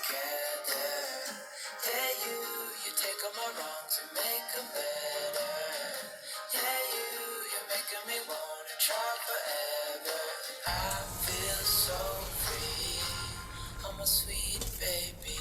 together. Yeah, you take all my wrongs and make them better. Yeah, you're making me wanna try forever. I feel so free, oh my sweet baby.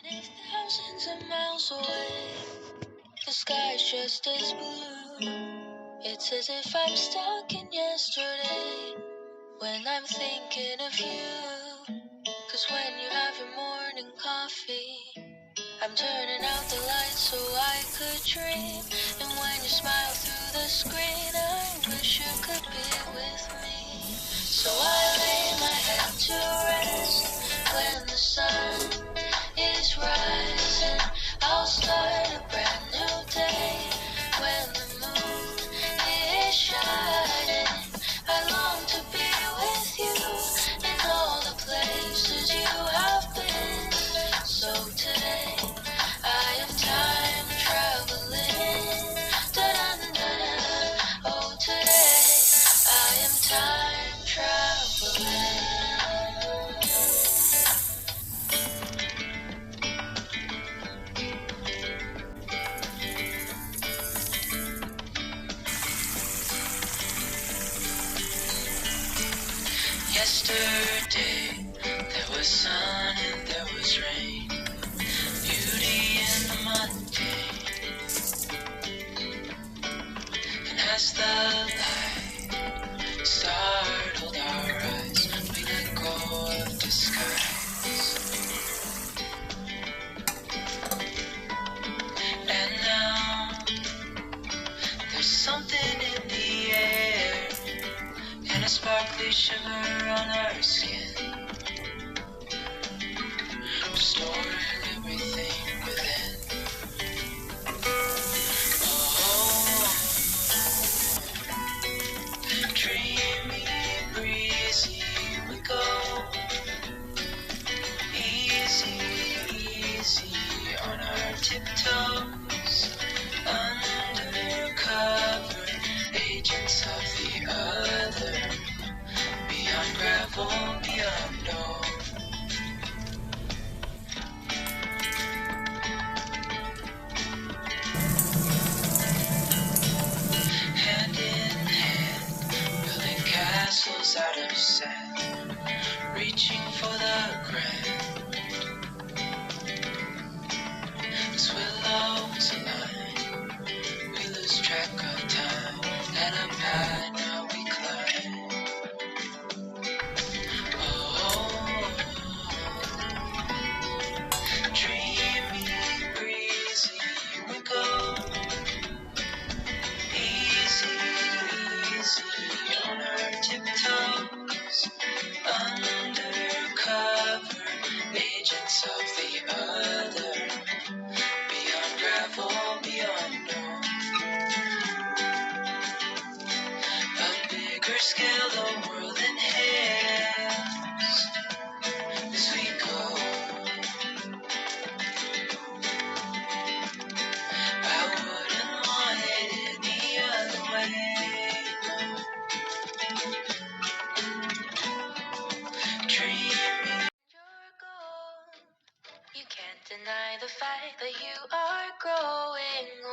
If thousands of miles away, the sky's just as blue. It's as if I'm stuck in yesterday when I'm thinking of you. 'Cause when you have your morning coffee, I'm turning out the lights so I could dream. And when you smile through the screen, I wish you could be with me. So I lay my head to rest when the sun is rising. I'll start a brand new day when the moon is shining. I long to be with you in all the places you have been. So today I am time traveling. Da-da-da-da-da. Oh, today I am time traveling. Yesterday, there was sun and there was rain, beauty in the mundane. And as the light startled our eyes, we let go of disguise. And now, there's something in the air, and a sparkly shimmer on our skin, restoring everything within. Oh, dreamy, breezy, we go. Easy, easy on our tiptoes. Undercover agents of the other. Beyond gravel, beyond all. Hand in hand, building castles out of sand, reaching for the grand. As willows align, we lose track of time, and a path now we climb. Oh, dreamy, breezy, we go. Easy, easy on our tiptoes. Undercover agents of the other. Beyond gravel, beyond all. A bigger scale, the world inhales as we go. I wouldn't want it any other way. Deny the fact that you are growing